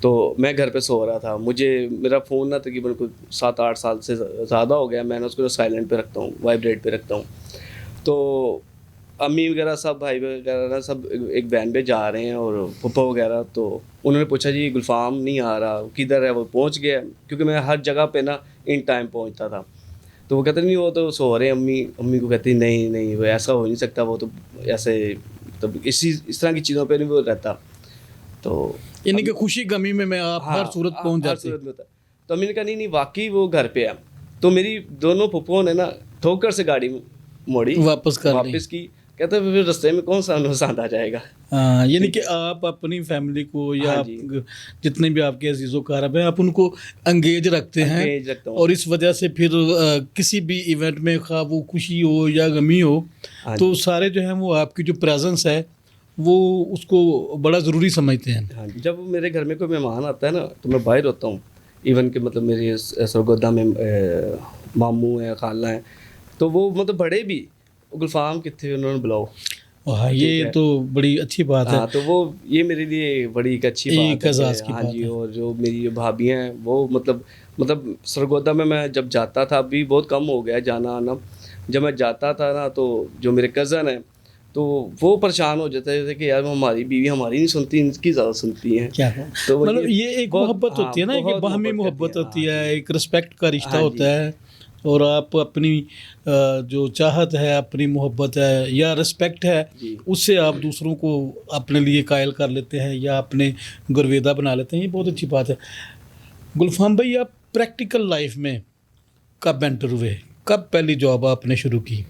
تو میں گھر پہ سو رہا تھا. میرا فون نا تقریباً کوئی 7-8 سال سے زیادہ ہو گیا, میں نے اس کو سائلنٹ پہ رکھتا ہوں, وائبریٹ پہ رکھتا ہوں. تو امی وغیرہ سب, بھائی وغیرہ نا سب ایک وین پہ جا رہے ہیں, اور پھپھا وغیرہ, تو انہوں نے پوچھا جی گلفام نہیں آ رہا, کدھر ہے, وہ پہنچ گیا, کیونکہ میں ہر جگہ پہ نا ان ٹائم پہنچتا تھا. تو وہ کہتے نہیں وہ تو سو رہے ہیں. امی کو کہتی نہیں وہ ایسا ہو نہیں سکتا, وہ تو ایسے تب اس طرح کی چیزوں پہ نہیں وہ رہتا. تو یعنی کہ خوشی غمی میں آپ ہر صورت پہنچ جاتے. تو امی نے کہا نہیں واقعی وہ گھر پہ ہے. تو میری دونوں پھپھوں نے نا ٹھوکر سے گاڑی موڑی, واپس کی. کہتے پھر رستے میں کون سا نقصان آ جائے گا. ہاں, یعنی کہ آپ اپنی فیملی کو یا جتنے بھی آپ کے عزیز و اقارب ہیں آپ ان کو انگیج رکھتے ہیں, اور اس وجہ سے پھر کسی بھی ایونٹ میں خواہ وہ خوشی ہو یا غمی ہو تو سارے جو ہیں وہ آپ کی جو پریزنس ہے وہ اس کو بڑا ضروری سمجھتے ہیں. جب میرے گھر میں کوئی مہمان آتا ہے نا تو میں باہر ہوتا ہوں, ایون کہ مطلب میری سرگودا میں ماموں ہیں, خالہ ہیں, تو وہ مطلب بڑے بھی گلفام کتنے انہوں نے بلاؤ. ہاں, یہ تو بڑی اچھی بات ہے. ہاں, تو وہ یہ میرے لیے بڑی ایک اچھی بات ہے. ہاں جی, اور جو میری بھابھی ہیں وہ مطلب سرگودا میں جب جاتا تھا, ابھی بہت کم ہو گیا جانا آنا, جب میں جاتا تھا نا تو جو میرے کزن ہیں تو وہ پریشان ہو جاتے تھے کہ یار ہماری بیوی ہماری نہیں سنتی, ان کی زیادہ سنتی ہیں. تو مطلب یہ ایک محبت ہوتی ہے نا, ایک باہمی محبت ہوتی ہے, ایک رسپیکٹ کا رشتہ ہوتا ہے, اور آپ اپنی جو چاہت ہے, اپنی محبت ہے یا رسپیکٹ ہے, اس سے آپ دوسروں کو اپنے لیے قائل کر لیتے ہیں یا اپنے گرویدہ بنا لیتے ہیں. یہ بہت اچھی بات ہے. گلفام بھائی, آپ پریکٹیکل لائف میں کب انٹر ہوئے, کب پہلی جاب آپ نے شروع کی؟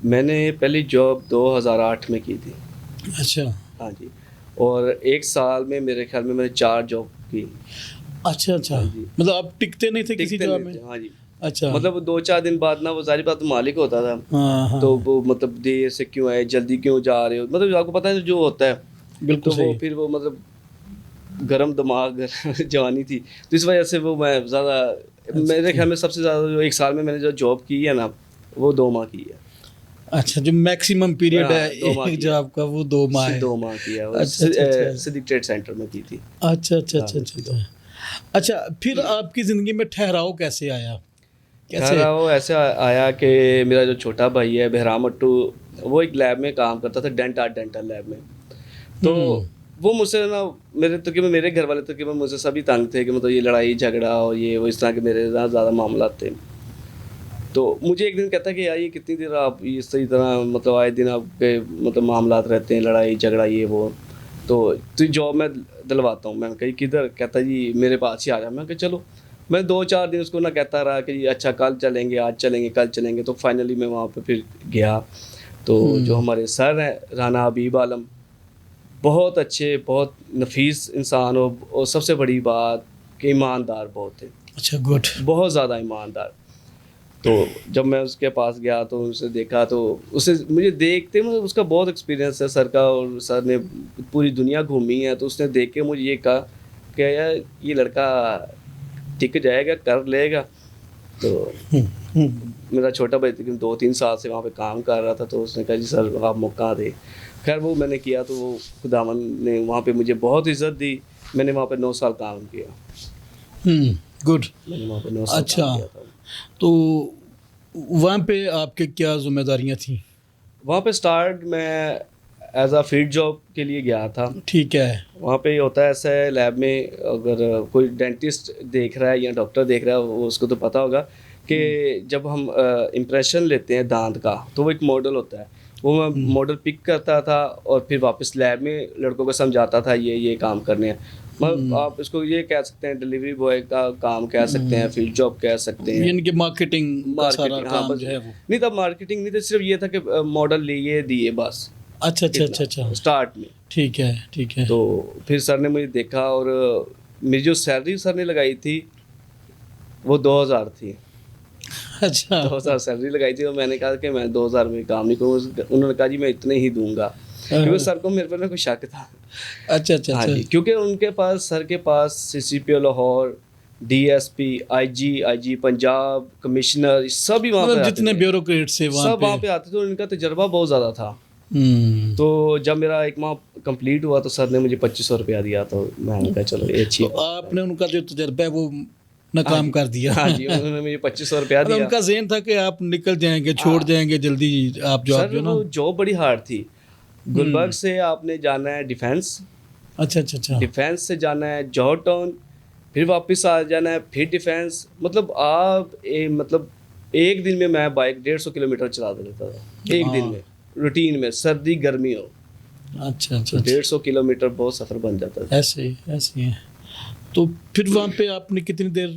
میں نے پہلی جاب 2008 میں کی تھی. اچھا. ہاں جی, اور 1 سال میں میرے خیال میں نے 4 جاب کی. اچھا, مطلب آپ ٹکتے نہیں تھے کسی جاب میں؟ ہاں جی. اچھا, مطلب 2-4 دن بعد نا وہ ظاہر بات مالک ہوتا تھا, تو وہ مطلب دیر سے کیوں آئے, جلدی کیوں جا رہے ہو, مطلب آپ کو پتہ ہے جو ہوتا ہے. بالکل تو وہ پھر وہ مطلب گرم دماغ جوانی تھی, تو اس وجہ سے وہ میں زیادہ, میرے خیال میں سب سے زیادہ جو 1 سال میں نے جو جاب کی ہے نا وہ 2 ماہ کی ہے. اچھا, جو میکسیمم پیریڈ ہے ایک جاب کا وہ 2 ماہ ہے. 2 ماہ کی ہے, صدیق ٹریڈ سینٹر میں کی تھی. اچھا, پھر آپ کی زندگی میں ٹھہراؤ کیسے آیا؟ ٹھہراؤ ایسے آیا کہ میرا جو چھوٹا بھائی ہے بہرام اٹو, وہ ایک لیب میں کام کرتا تھا, ڈینٹل لیب میں. تو وہ مجھ سے نا میرے گھر والے تقریباً مجھ سے سبھی تنگ تھے کہ مطلب یہ لڑائی جھگڑا اور یہ وہ اس طرح کے میرے زیادہ معاملات تھے. تو مجھے ایک دن کہتا کہ یار یہ کتنی دیر آپ اس طرح مطلب آئے دن آپ کے مطلب معاملات رہتے ہیں, لڑائی جھگڑا یہ وہ, تو جاب میں دلواتا ہوں. میں نے کہا کدھر؟ کہتا جی میرے پاس ہی آ جا. میں کہا چلو. میں 2-4 دن اس کو نہ کہتا رہا کہ جی اچھا کل چلیں گے, آج چلیں گے, کل چلیں گے. تو فائنلی میں وہاں پہ پھر گیا. تو جو ہمارے سر ہیں رانا حبیب عالم, بہت اچھے, بہت نفیس انسان ہو, اور سب سے بڑی بات کہ ایماندار بہت تھے. اچھا, گڈ, بہت زیادہ ایماندار. تو جب میں اس کے پاس گیا تو اسے دیکھا, تو اسے مجھے دیکھتے مطلب اس کا بہت ایکسپیرینس ہے سر کا, اور سر نے پوری دنیا گھومی ہے. تو اس نے دیکھ کے مجھے یہ کہا کہ یار یہ لڑکا ٹک جائے گا, کر لے گا. تو میرا چھوٹا بھائی 2-3 سال سے وہاں پہ کام کر رہا تھا, تو اس نے کہا جی سر آپ موقع دے. خیر وہ میں نے کیا, تو وہ خداوند نے وہاں پہ مجھے بہت عزت دی. میں نے وہاں پہ 9 سال کام کیا. گڈ. میں نے وہاں پہ 9 سال کام کیا تھا. تو وہاں پہ آپ کے کیا ذمہ داریاں تھیں؟ وہاں پہ اسٹارٹ میں ایز اے فیلڈ جاب کے لیے گیا تھا. ٹھیک ہے. وہاں پہ یہ ہوتا ہے ایسا ہے لیب میں, اگر کوئی ڈینٹسٹ دیکھ رہا ہے یا ڈاکٹر دیکھ رہا ہے, وہ اس کو تو پتہ ہوگا کہ جب ہم امپریشن لیتے ہیں دانت کا, تو وہ ایک ماڈل ہوتا ہے. وہ میں ماڈل پک کرتا تھا اور پھر واپس لیب میں لڑکوں کو سمجھاتا تھا یہ کام کرنے ہیں. مطلب آپ اس کو یہ کہہ سکتے ہیں ڈلیوری بوائے کا کام کہہ سکتے ہیں, فیلڈ جاب کہہ سکتے ہیں, یعنی کہ مارکیٹنگ کا سارا کام جو ہے وہ نہیں تھا. مارکیٹنگ نہیں تھا, صرف یہ تھا کہ ماڈل لیے دیے بس. اچھا اسٹارٹ میں. ٹھیک ہے. تو پھر سر نے مجھے دیکھا, اور میری جو سیلری سر نے لگائی تھی وہ 2000 تھی. اچھا, 2000 سیلری لگائی تھی, اور میں نے کہا کہ میں 2000 میں کام نہیں کروں. انہوں نے کہا جی میں اتنے ہی دوں گا, کیونکہ سر کو میرے پر کوئی شک تھا. اچھا. ہاں جی, کیونکہ ان کے پاس سر کے پاس CCPO Lahore, DSP, IG Punjab, commissioner, سبھی وہاں پہ جتنے بیوروکریٹس ہیں سب وہاں پہ آتے تھے. ان کا تجربہ بہت زیادہ تھا. تو جب میرا 1 ماہ کمپلیٹ ہوا تو سر نے مجھے 2500 روپیہ دیا، تو میں نے کہا چلو یہ اچھی تو آپ نے ان کا جو تجربہ ہے وہ ناکام کر دیا. ہاں جی، انہوں نے مجھے 2500 روپیہ ان دیا. کا ذہن تھا کہ آپ نکل جائیں گے، چھوڑ جائیں گے جلدی آپ جاب سر جو نا. وہ جاب بڑی ہارڈ تھی. گلبرگ سے آپ نے جانا ہے ڈیفینس، اچھا. ڈیفینس سے جانا ہے جوہر ٹاؤن، پھر واپس آ جانا ہے، پھر ڈیفینس. مطلب آپ مطلب ایک دن میں بائک 150 کلومیٹر چلا دیتا تھا ایک دن میں، روٹین میں، سردی گرمی ہو. اچھا 150 کلومیٹر بہت سفر بن جاتا تھا. ایسے ہی ہے. تو پھر وہاں پہ آپ نے کتنی دیر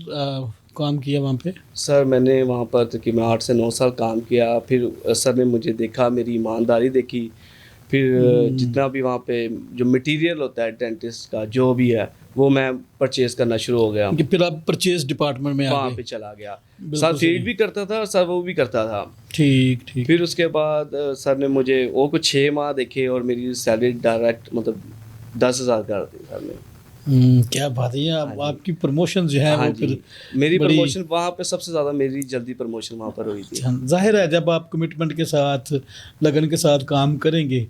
کام کیا وہاں پہ؟ سر میں نے وہاں پر تقریباً 8 سے 9 سال کام کیا. پھر سر نے مجھے دیکھا، میری ایمانداری دیکھی. پھر جتنا بھی وہاں پہ جو مٹیریل ہوتا ہے ڈینٹسٹ کا جو بھی ہے وہ میں پرچیز کرنا شروع ہو گیا. کہ پھر آپ پرچیز ڈپارٹمنٹ میں وہاں پہ چلا گیا. سر فیڈ بھی کرتا تھا، سر وہ بھی کرتا تھا. ٹھیک. پھر اس کے بعد سر نے مجھے وہ کچھ 6 ماہ دیکھے اور میری سیلری ڈائریکٹ مطلب 10,000 کر دی سر نے. کیا بات ہے. آپ کی پروموشن جو ہے وہ پھر میری پروموشن وہاں پہ سب سے زیادہ میری جلدی پروموشن وہاں پر ہوئی تھی. ظاہر ہے جب آپ کمٹمنٹ کے ساتھ لگن کے ساتھ کام کریں گے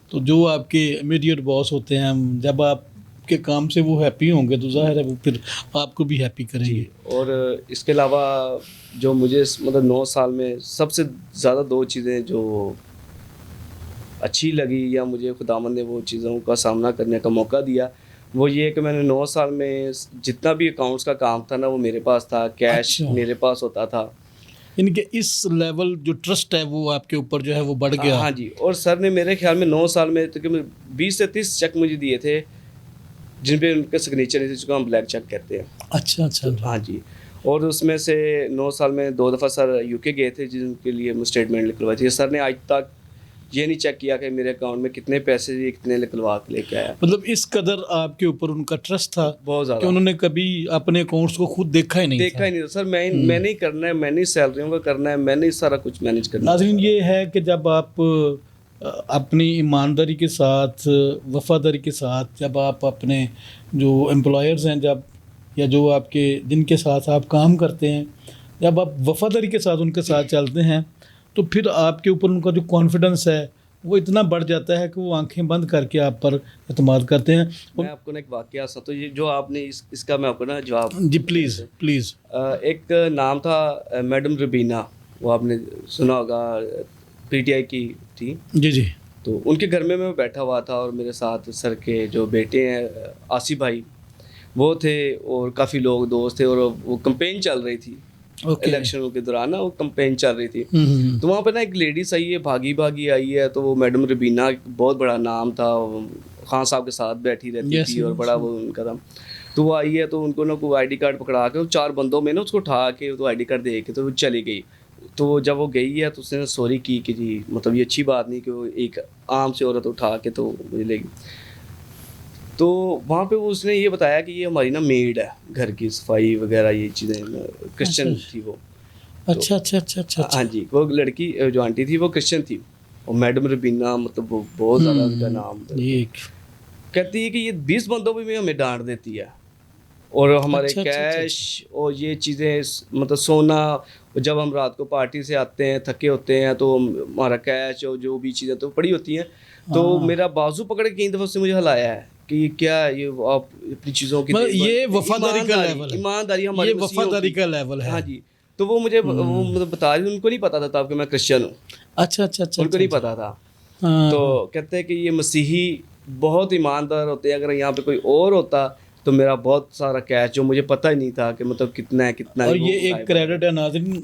تو جو آپ کے امیڈیٹ باس ہوتے ہیں جب آپ کے کام سے وہ ہیپی ہوں گے تو ظاہر ہے وہ پھر آپ کو بھی ہیپی کریں گے. اور اس کے علاوہ جو مجھے مطلب 9 سال میں سب سے زیادہ 2 چیزیں جو اچھی لگی یا مجھے خداوند نے وہ چیزوں کا سامنا کرنے کا موقع دیا، وہ یہ کہ میں نے 9 سال میں جتنا بھی اکاؤنٹس کا کام تھا نا وہ میرے پاس تھا، کیش میرے پاس ہوتا تھا. ان کے اس لیول جو ٹرسٹ ہے وہ آپ کے اوپر جو ہے وہ بڑھ گیا. ہاں جی. اور سر نے میرے خیال میں 9 سال میں تقریباً 20 سے 30 چیک مجھے دیے تھے جن پہ ان کے سگنیچر نہیں تھے، جس کو ہم بلیک چیک کہتے ہیں. اچھا. ہاں جی. اور اس میں سے 9 سال میں 2 دفعہ سر UK گئے تھے جن کے لیے اسٹیٹمنٹ نکلوائی تھی. سر نے آج تک یہ نہیں چیک کیا کہ میرے اکاؤنٹ میں کتنے پیسے دیے، کتنے نکلوا کے لے کے آیا. مطلب اس قدر آپ کے اوپر ان کا ٹرسٹ تھا بہت زیادہ کہ انہوں نے کبھی اپنے اکاؤنٹس کو خود دیکھا ہی نہیں تھا. سر میں نہیں کرنا ہے، میں نہیں سیلریوں کا کرنا ہے، میں نہیں سارا کچھ مینیج کرنا. ناظرین یہ ہے کہ جب آپ اپنی ایمانداری کے ساتھ، وفاداری کے ساتھ، جب آپ اپنے جو امپلائرز ہیں یا جو آپ کے جن کے ساتھ آپ کام کرتے ہیں، جب آپ وفاداری کے ساتھ ان کے ساتھ چلتے ہیں تو پھر آپ کے اوپر ان کا جو کانفیڈنس ہے وہ اتنا بڑھ جاتا ہے کہ وہ آنکھیں بند کر کے آپ پر اعتماد کرتے ہیں. میں آپ کو ایک واقعہ تو یہ جو آپ نے اس کا میں آپ کو جواب. جی پلیز. ایک نام تھا میڈم ربینہ، وہ آپ نے سنا ہوگا، PTI کی تھی. جی. تو ان کے گھر میں بیٹھا ہوا تھا اور میرے ساتھ سر کے جو بیٹے ہیں آصف بھائی وہ تھے اور کافی لوگ دوست تھے. اور وہ کمپین چل رہی تھی الیکشنوں کے دوران نا، وہ کمپین چل رہی تھی. تو وہاں پہ نا ایک لیڈیز آئی ہے، بھاگی آئی ہے. تو وہ میڈم ربینہ بہت بڑا نام تھا، خان صاحب کے ساتھ بیٹھی رہتی تھی اور بڑا وہ ان کا تھا. تو وہ آئی ہے تو ان کو نا کوئی ID کارڈ پکڑا کے 4 بندوں میں نا اس کو اٹھا کے تو ID کارڈ دے کے تو وہ چلی گئی. تو جب وہ گئی ہے تو اس نے سوری کی کہ جی مطلب یہ اچھی بات نہیں کہ وہ ایک عام سے عورت اٹھا کے تو مجھے لے گئی. تو وہاں پہ اس نے یہ بتایا کہ یہ ہماری نا میڈ ہے، گھر کی صفائی وغیرہ یہ چیزیں. کرسچن تھی وہ. اچھا. ہاں جی. وہ لڑکی جو آنٹی تھی وہ کرسچن تھی اور میڈم ربینہ مطلب وہ بہت زیادہ ان کا نام کہتی ہے کہ یہ 20 بندوں پہ بھی ہمیں ڈانٹ دیتی ہے اور ہمارے کیش اور یہ چیزیں مطلب سونا. جب ہم رات کو پارٹی سے آتے ہیں تھکے ہوتے ہیں تو ہمارا کیش اور جو بھی چیزیں تو پڑی ہوتی ہیں. تو میرا بازو پکڑ کے کئی دفعہ اس نے مجھے ہلایا ہے کہ کیا یہ آپ اپنی چیزوں کی یہ وفاداری کا لیول ہے، ایمانداری ہماری وفاداری کا لیول ہے. ہاں جی. تو وہ مجھے وہ بتا رہی، ان کو نہیں پتا تھا تب کہ میں کرسچن ہوں. اچھا. ان کو نہیں پتا تھا. تو کہتے ہیں کہ یہ مسیحی بہت ایماندار ہوتے ہیں، اگر یہاں پہ کوئی اور ہوتا تو میرا بہت سارا کیش جو مجھے پتہ ہی نہیں تھا کہ مطلب کتنا ہے. اور یہ ایک کریڈٹ ہے ناظرین.